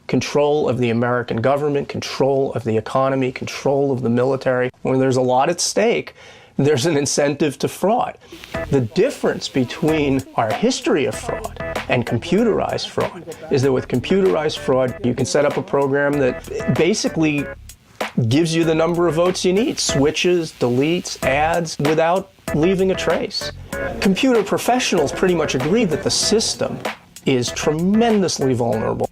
control of the American government, control of the economy, control of the military. When there's a lot at stake, there's an incentive to fraud. The difference between our history of fraud and computerized fraud is that with computerized fraud, you can set up a program that basically gives you the number of votes you need, switches, deletes, adds, without leaving a trace. Computer professionals pretty much agree that the system is tremendously vulnerable.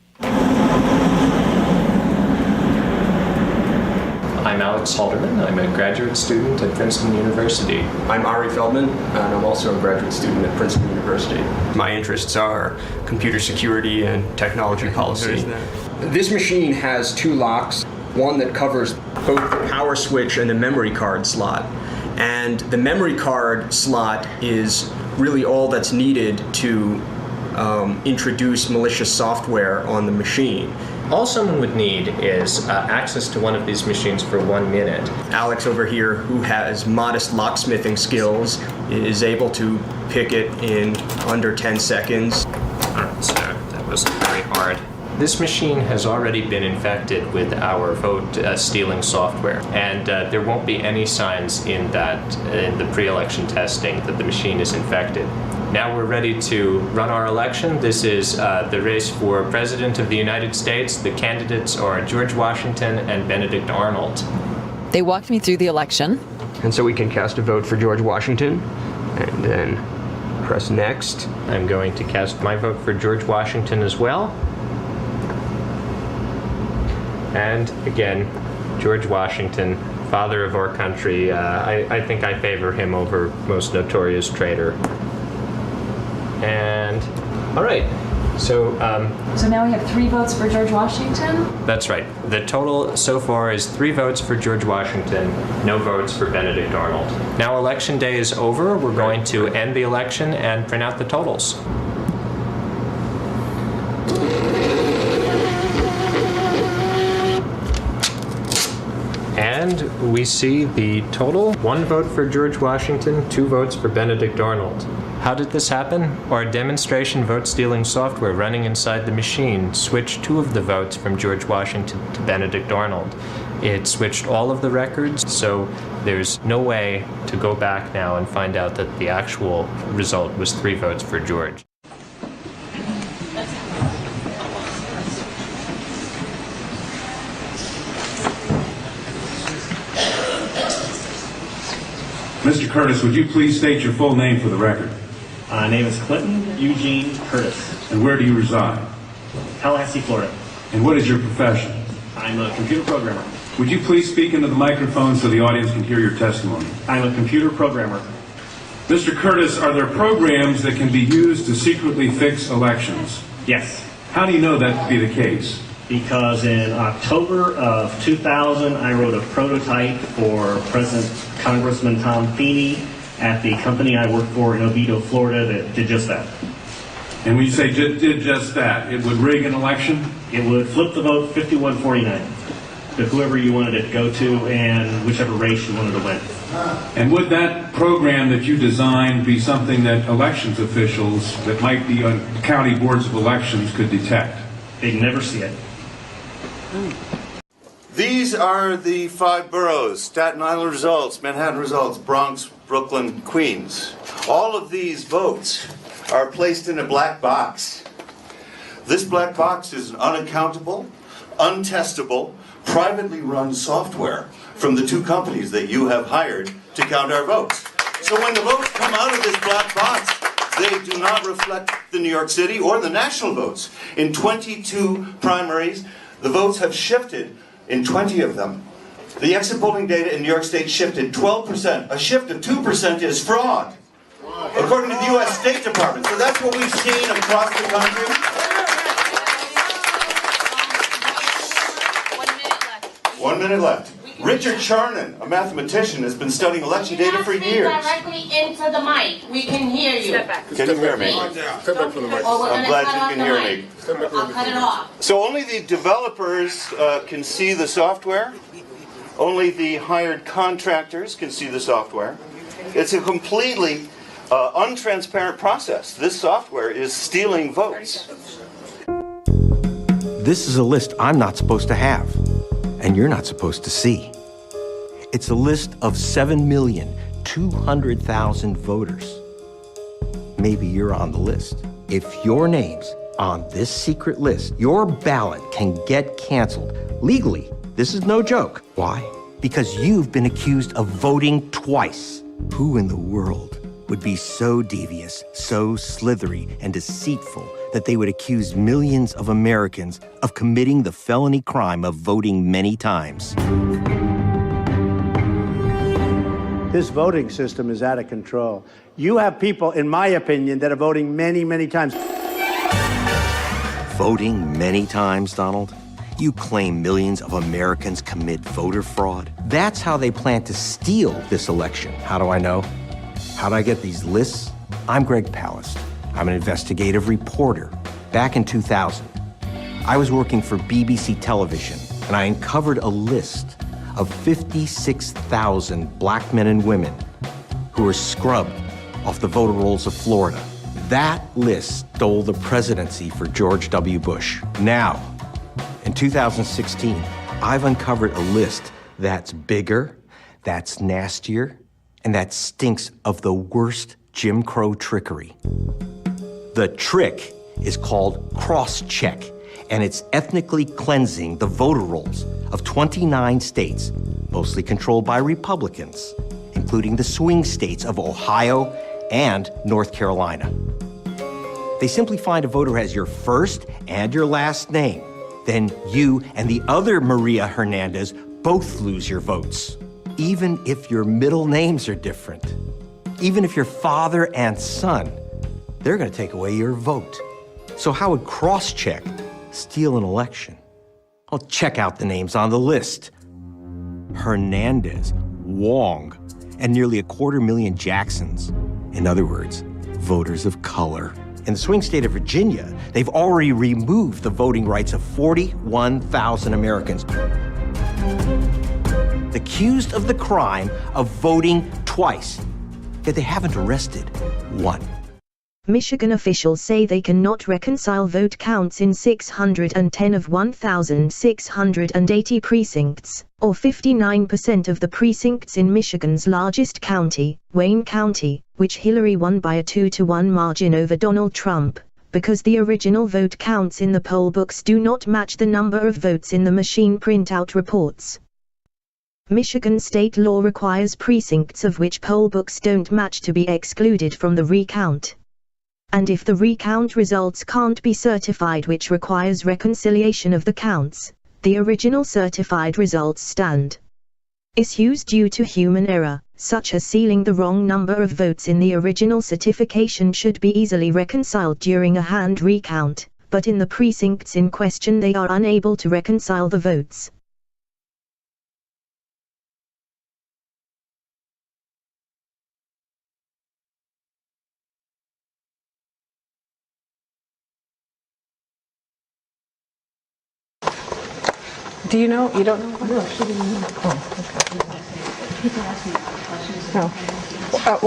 I'm Alex Halderman. I'm a graduate student at Princeton University. I'm Ari Feldman, and I'm also a graduate student at Princeton University. My interests are computer security and technology policy. This machine has two locks, one that covers both the power switch and the memory card slot. And the memory card slot is really all that's needed to introduce malicious software on the machine. All someone would need is access to one of these machines for 1 minute. Alex over here, who has modest locksmithing skills, is able to pick it in under 10 seconds. So that wasn't very hard. This machine has already been infected with our vote stealing software, and there won't be any signs in the pre-election testing that the machine is infected. Now we're ready to run our election. This is the race for President of the United States. The candidates are George Washington and Benedict Arnold. They walked me through the election. And so we can cast a vote for George Washington, and then press next. I'm going to cast my vote for George Washington as well. And again, George Washington, father of our country. I think I favor him over most notorious traitor. And all right, so now we have 3 votes for George Washington? That's right. The total so far is 3 votes for George Washington, no votes for Benedict Arnold. Now election day is over. We're going to end the election and print out the totals. And we see the total: 1 vote for George Washington, 2 votes for Benedict Arnold. How did this happen? Our demonstration vote-stealing software running inside the machine switched 2 of the votes from George Washington to Benedict Arnold. It switched all of the records, so there's no way to go back now and find out that the actual result was 3 votes for George. Mr. Curtis, would you please state your full name for the record? My name is Clinton Eugene Curtis. And where do you reside? Tallahassee, Florida. And what is your profession? I'm a computer programmer. Would you please speak into the microphone so the audience can hear your testimony? I'm a computer programmer. Mr. Curtis, are there programs that can be used to secretly fix elections? Yes. How do you know that to be the case? Because in October of 2000, I wrote a prototype for Congressman Tom Feeney at the company I work for in Oviedo, Florida, that did just that. And when you say did just that, it would rig an election? It would flip the vote 51-49 to whoever you wanted it to go to and whichever race you wanted to win. And would that program that you designed be something that elections officials that might be on county boards of elections could detect? They'd never see it. These are the 5 boroughs: Staten Island results, Manhattan results, Bronx, Brooklyn, Queens. All of these votes are placed in a black box. This black box is an unaccountable, untestable, privately run software from the 2 companies that you have hired to count our votes. So when the votes come out of this black box, they do not reflect the New York City or the national votes. In 22 primaries, the votes have shifted in 20 of them. The exit polling data in New York State shifted 12%. A shift of 2% is fraud, according to the U.S. State Department. So that's what we've seen across the country. 1 minute left. Richard Charnan, a mathematician, has been studying election data for years. Directly into the mic. We can hear you. Step back. Can you hear me? Step back from the mic. I'm glad you can hear me. I'll cut it off. So only the developers can see the software. Only the hired contractors can see the software. It's a completely untransparent process. This software is stealing votes. This is a list I'm not supposed to have, and you're not supposed to see. It's a list of 7,200,000 voters. Maybe you're on the list. If your name's on this secret list, your ballot can get canceled. Legally, this is no joke. Why? Because you've been accused of voting twice. Who in the world would be so devious, so slithery and deceitful that they would accuse millions of Americans of committing the felony crime of voting many times? This voting system is out of control. You have people, in my opinion, that are voting many, many times. Voting many times, Donald? You claim millions of Americans commit voter fraud? That's how they plan to steal this election. How do I know? How do I get these lists? I'm Greg Palast. I'm an investigative reporter. Back in 2000, I was working for BBC Television, and I uncovered a list of 56,000 black men and women who were scrubbed off the voter rolls of Florida. That list stole the presidency for George W. Bush. Now, in 2016, I've uncovered a list that's bigger, that's nastier, and that stinks of the worst Jim Crow trickery. The trick is called cross-check, and it's ethnically cleansing the voter rolls of 29 states, mostly controlled by Republicans, including the swing states of Ohio and North Carolina. They simply find a voter has your first and your last name. Then you and the other Maria Hernandez both lose your votes, even if your middle names are different. Even if you're father and son, they're going to take away your vote. So how would cross-check steal an election? Well, check out the names on the list. Hernandez, Wong, and nearly 250,000 Jacksons. In other words, voters of color. In the swing state of Virginia, they've already removed the voting rights of 41,000 Americans accused of the crime of voting twice, yet they haven't arrested one. Michigan officials say they cannot reconcile vote counts in 610 of 1,680 precincts, or 59% of the precincts in Michigan's largest county, Wayne County, which Hillary won by a 2-to-1 margin over Donald Trump, because the original vote counts in the poll books do not match the number of votes in the machine printout reports. Michigan state law requires precincts of which poll books don't match to be excluded from the recount. And if the recount results can't be certified, which requires reconciliation of the counts, the original certified results stand. Issues due to human error, such as sealing the wrong number of votes in the original certification, should be easily reconciled during a hand recount, but in the precincts in question they are unable to reconcile the votes. Do you know? You don't know? No, she didn't know. Oh, okay. People ask me questions. No.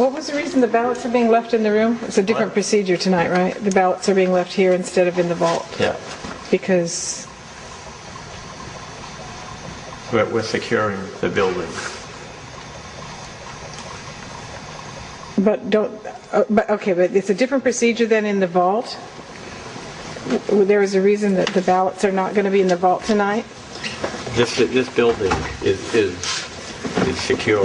What was the reason the ballots are being left in the room? It's a different procedure tonight, right? The ballots are being left here instead of in the vault. Yeah. Because we're securing the building. But it's a different procedure than in the vault. There is a reason that the ballots are not going to be in the vault tonight. This building is secure.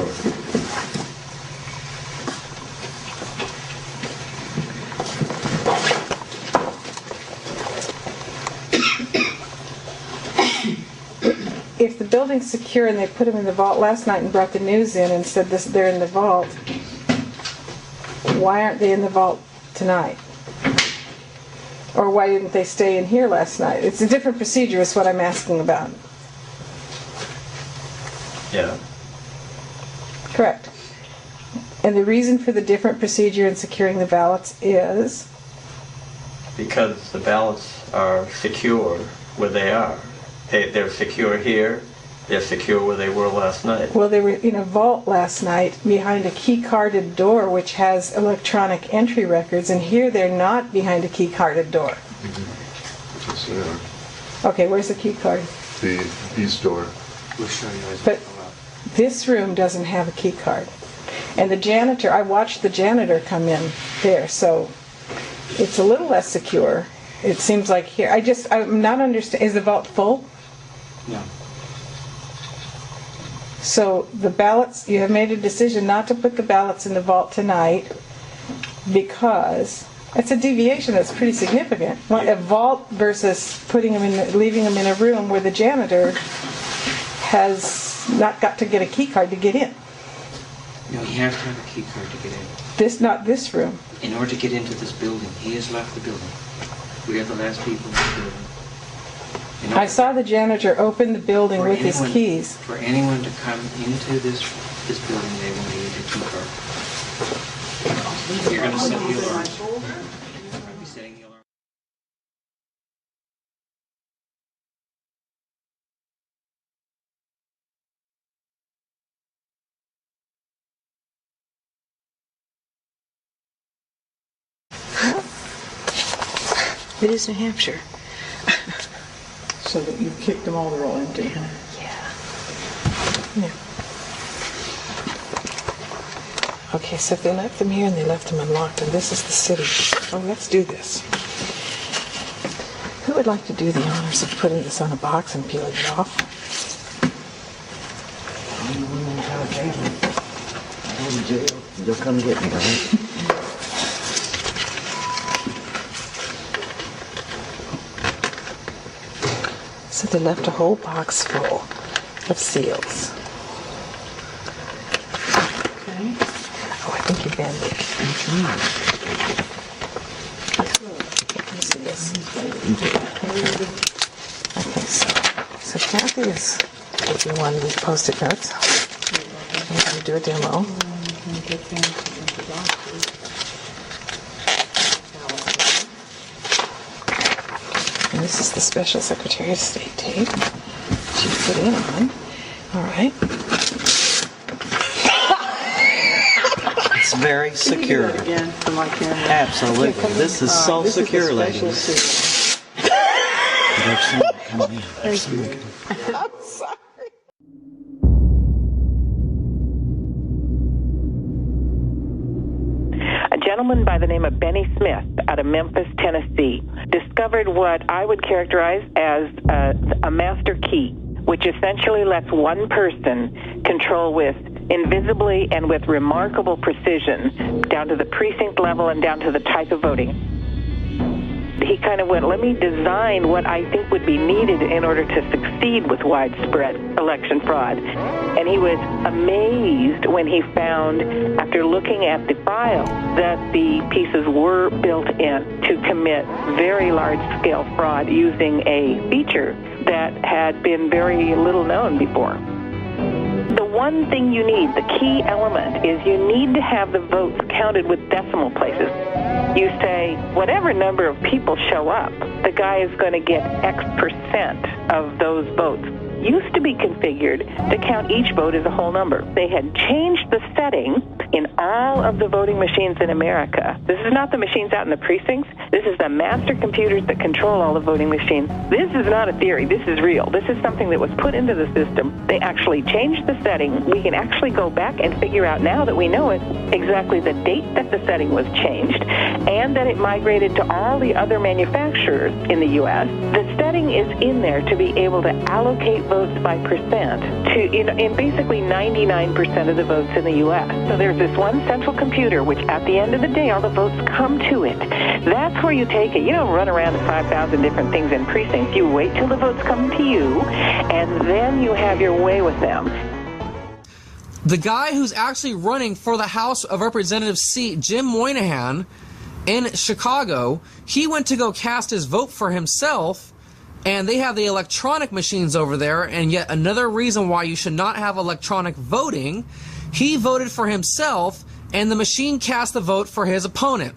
If the building's secure and they put them in the vault last night and brought the news in and said they're in the vault, why aren't they in the vault tonight? Or why didn't they stay in here last night? It's a different procedure is what I'm asking about. Yeah. Correct. And the reason for the different procedure in securing the ballots is? Because the ballots are secure where they are. They're secure here. They're secure where they were last night. Well, they were in a vault last night behind a key-carded door which has electronic entry records, and here they're not behind a key-carded door. Mm-hmm. Yes, they are. Okay, where's the key card? The east door. We'll show you as But this room doesn't have a key card. And the janitor, I watched the janitor come in there, so it's a little less secure. It seems like here. I'm not understanding. Is the vault full? No. So the ballots, you have made a decision not to put the ballots in the vault tonight because it's a deviation that's pretty significant. A vault versus leaving them in a room where the janitor has not got to get a key card to get in. No, you have to have a key card to get in. Not this room. In order to get into this building, he has left the building. We are the last people in the building. I saw the janitor open the building with his keys. For anyone to come into this building, they will need a key card. You're going to set the alarm. I'll be setting the alarm. It is New Hampshire. So that you kicked them all, they're all empty, huh? Yeah. Okay, so if they left them here and they left them unlocked, and this is the city. Oh, let's do this. Who would like to do the honors of putting this on a box and peeling it off? I'm the one in Alabama. I go to jail. You'll come get me, right? So they left a whole box full of seals. Okay. Oh, I think you bend it. Let me see this. Okay, so Kathy is taking one of these Post-it notes. I'm going to do a demo. And this is the Special Secretary of State tape she put in on. All right. It's very secure. Again for my camera. Absolutely. This is so secure, ladies. There's someone coming in. There's someone coming in. I'm sorry. A gentleman by the name of Benny Smith out of Memphis, Tennessee, discovered what I would characterize as a master key, which essentially lets one person control with invisibly and with remarkable precision down to the precinct level and down to the type of voting. He kind of went, let me design what I think would be needed in order to succeed with widespread election fraud. And he was amazed when he found, after looking at the file, that the pieces were built in to commit very large-scale fraud using a feature that had been very little known before. The one thing you need, the key element, is you need to have the votes counted with decimal places. You say, whatever number of people show up, the guy is going to get X% of those votes. Used to be configured to count each vote as a whole number. They had changed the setting in all of the voting machines in America. This is not the machines out in the precincts. This is the master computers that control all the voting machines. This is not a theory. This is real. This is something that was put into the system. They actually changed the setting. We can actually go back and figure out, now that we know it, exactly the date that the setting was changed and that it migrated to all the other manufacturers in the U.S. The setting is in there to be able to allocate votes by percent to in basically 99% of the votes in the U.S. So there's this one central computer, which at the end of the day, all the votes come to it. That's where you take it. You don't run around to 5,000 different things in precincts. You wait till the votes come to you, and then you have your way with them. The guy who's actually running for the House of Representatives seat, Jim Moynihan, in Chicago, he went to go cast his vote for himself, and they have the electronic machines over there, and yet another reason why you should not have electronic voting. He voted for himself, and the machine cast the vote for his opponent.